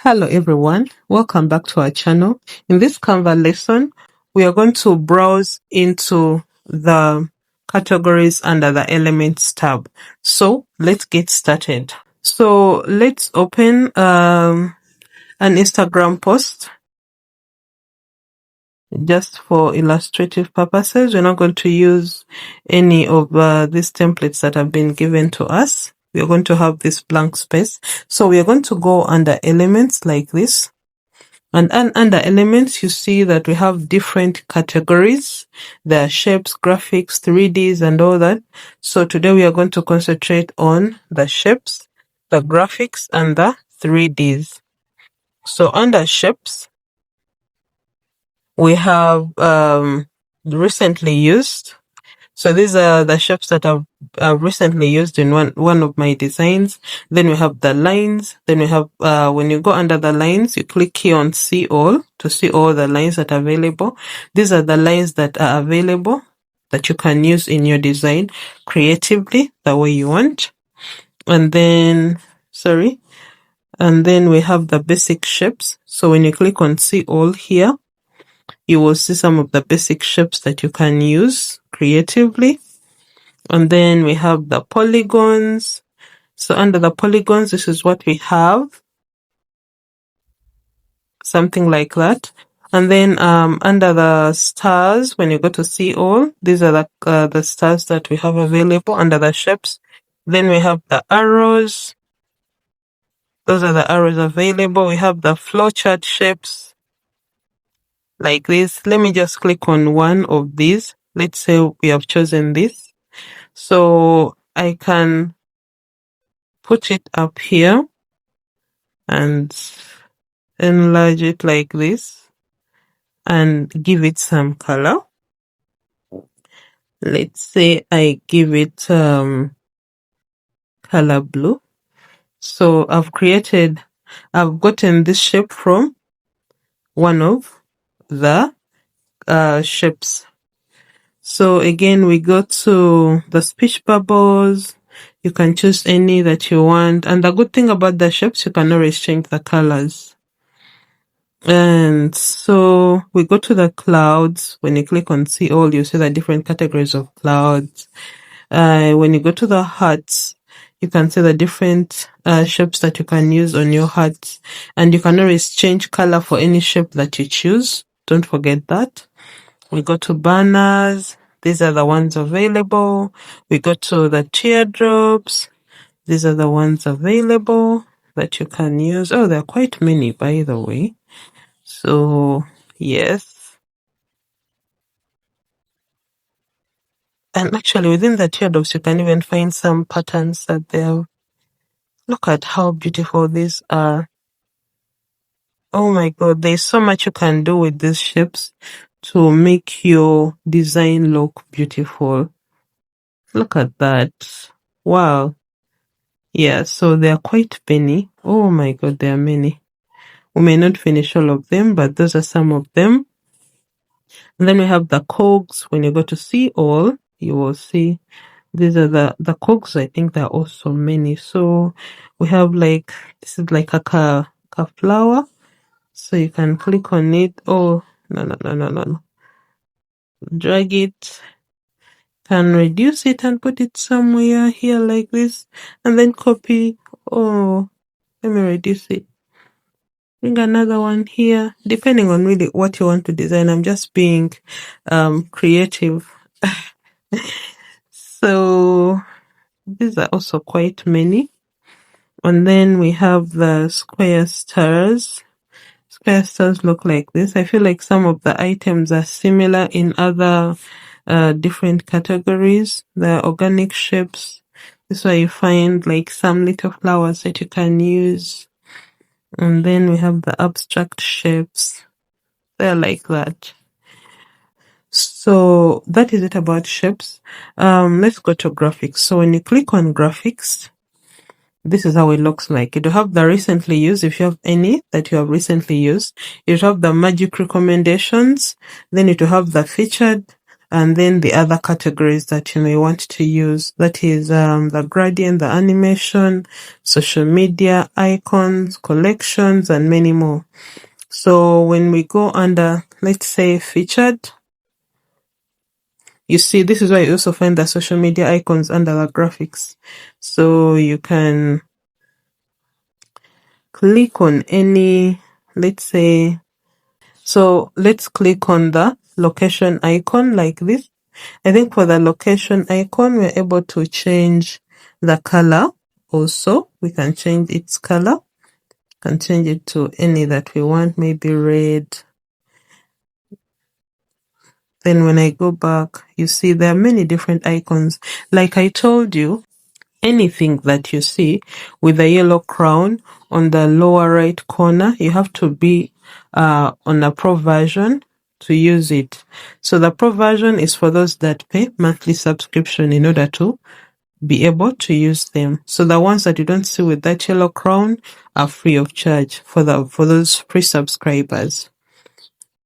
Hello everyone, welcome back to our channel. In this Canva lesson, we are going to browse into the categories under the elements tab. So let's get started. So let's open an Instagram post. Just for illustrative purposes, we're not going to use any of these templates that have been given to us. We are going to have this blank space. So we are going to go under elements like this. And under elements, you see that we have different categories. There are shapes, graphics, 3Ds, and all that. So today we are going to concentrate on the shapes, the graphics, and the 3Ds. So under shapes, we have recently used. So these are the shapes that I've recently used in one of my designs. Then we have the lines. Then we have, when you go under the lines, you click here on see all to see all the lines that are available. These are the lines that are available that you can use in your design creatively the way you want. And then, and then we have the basic shapes. So when you click on see all here, you will see some of the basic shapes that you can use creatively. And then we have the polygons. So under the polygons, this is what we have. Something like that. And then under the stars, when you go to see all, these are the stars that we have available under the shapes. Then we have the arrows. Those are the arrows available. We have the flowchart shapes like this. Let me just click on one of these. Let's say we have chosen this. So I can put it up here and enlarge it like this and give it some color. Let's say I give it color blue. So I've gotten this shape from one of the shapes. So again, we go to the speech bubbles. You can choose any that you want. And the good thing about the shapes, you can always change the colors. And so we go to the clouds. When you click on see all, you see the different categories of clouds. When you go to the hearts, you can see the different shapes that you can use on your hearts. And you can always change color for any shape that you choose. Don't forget that. We go to banners. These are the ones available. We go to the teardrops. These are the ones available that you can use. Oh, there are quite many, by the way. So, yes. And actually, within the teardrops, you can even find some patterns that they have. Look at how beautiful these are. Oh my God, there's so much you can do with these shapes to make your design look beautiful. Look at that. Wow. Yeah, so there are quite many. Oh my God, there are many. We may not finish all of them, but those are some of them. And then we have the cogs. When you go to see all, you will see these are the cogs. I think there are also many. So we have this is like a flower. So you can click on it. Oh, no. Drag it. Can reduce it and put it somewhere here like this. And then copy. Oh, let me reduce it. Bring another one here, depending on really what you want to design. I'm just being creative. So these are also quite many. And then we have the square stars. Square stars look like this. I feel like some of the items are similar in other different categories. The organic shapes. This is where you find like some little flowers that you can use. And then we have the abstract shapes. They're like that. So that is it about shapes. Let's go to graphics. So when you click on graphics, this is how it looks like. You have the recently used, if you have any that you have recently used. You have the magic recommendations. Then you have the featured, and then the other categories that you may want to use. That is the gradient, the animation, social media, icons, collections, and many more. So when we go under, let's say, featured, you see, this is where you also find the social media icons under the graphics. So you can click on any, let's say, so let's click on the location icon like this. I think for the location icon, we're able to change the color also. We can change its color. Can change it to any that we want, maybe red. Then when I go back, you see there are many different icons. Like I told you, anything that you see with a yellow crown on the lower right corner, you have to be on a pro version to use it. So the pro version is for those that pay monthly subscription in order to be able to use them. So the ones that you don't see with that yellow crown are free of charge for those free subscribers.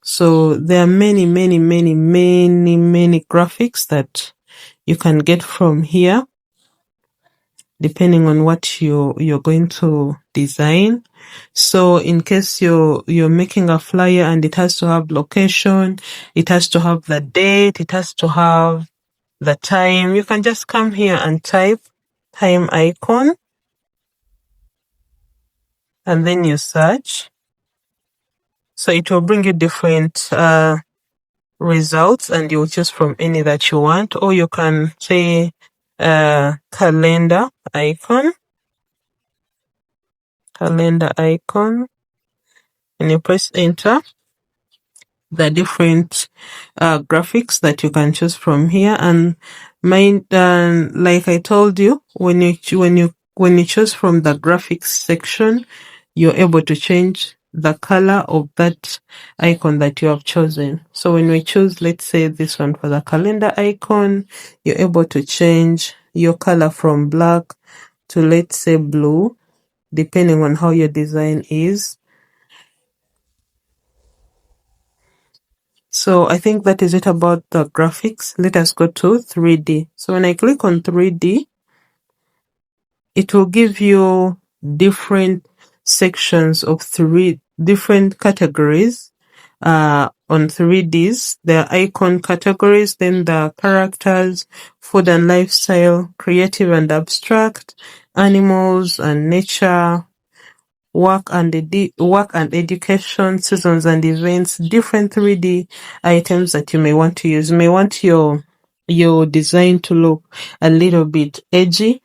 So there are many graphics that you can get from here, depending on what you're going to design. So in case you're making a flyer and it has to have location, it has to have the date, it has to have the time, you can just come here and type time icon, and then you search. So it will bring you different results, and you'll choose from any that you want, or you can say calendar icon, and you press enter. The different graphics that you can choose from here, and like I told you, when you choose from the graphics section, you're able to change the color of that icon that you have chosen. So when we choose, let's say this one for the calendar icon, you're able to change your color from black to, let's say, blue, depending on how your design is. So I think that is it about the graphics. Let us go to 3D. So when I click on 3D, it will give you different sections of different categories on 3Ds. There are icon categories, then the characters, food and lifestyle, creative and abstract, animals and nature, work and education, seasons and events, different 3D items that you may want to use. You may want your design to look a little bit edgy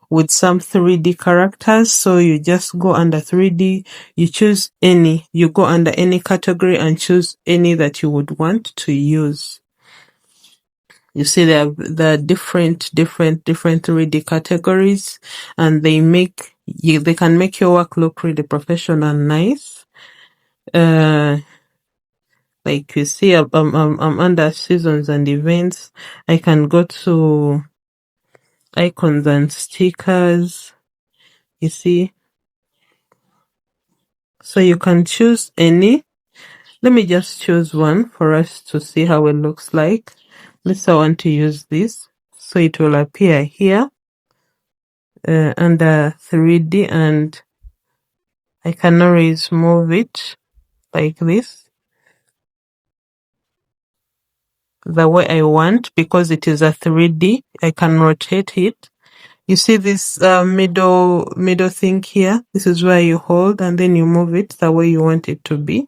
with some 3D characters. So you just go under 3D, you choose any, you go under any category and choose any that you would want to use. You see there are the different 3D categories, and they can make your work look really professional and nice. Like you see, I'm under seasons and events. I can go to icons and stickers. You see, so you can choose any. Let me just choose one for us to see how it looks like. Let's say I want to use this, so it will appear here under 3D, and I can always move it like this the way I want, because it is a 3D. I can rotate it. You see this middle thing here? This is where you hold and then you move it the way you want it to be.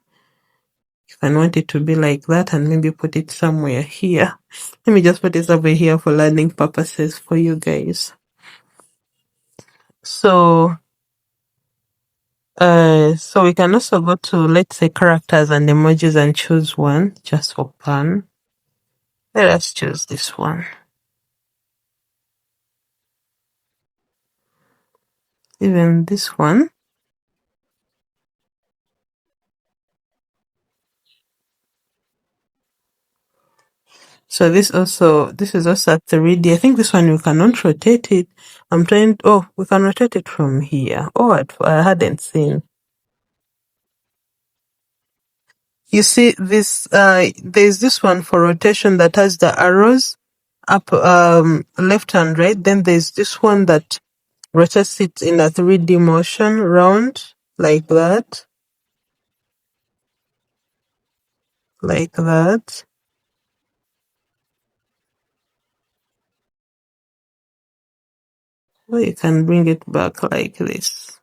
You can want it to be like that and maybe put it somewhere here. Let me just put it over here for learning purposes for you guys. So we can also go to, let's say, characters and emojis and choose one just for fun. Let us choose this one. Even this one. So this is also a 3D. I think this one we cannot rotate it. We can rotate it from here. Oh, I hadn't seen. You see this, there's this one for rotation that has the arrows up, left and right. Then there's this one that rotates it in a 3D motion round, like that, like that. Or you can bring it back like this.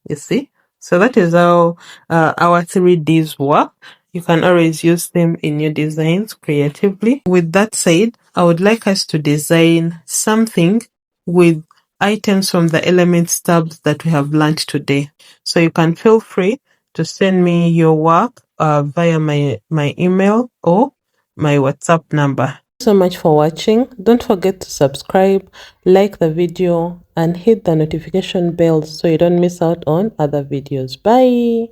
You see? So that is how our 3Ds work. You can always use them in your designs creatively. With that said, I would like us to design something with items from the elements tabs that we have learned today. So you can feel free to send me your work via my email or my WhatsApp number. So much for watching. Don't forget to subscribe, like the video, and hit the notification bell so you don't miss out on other videos. Bye.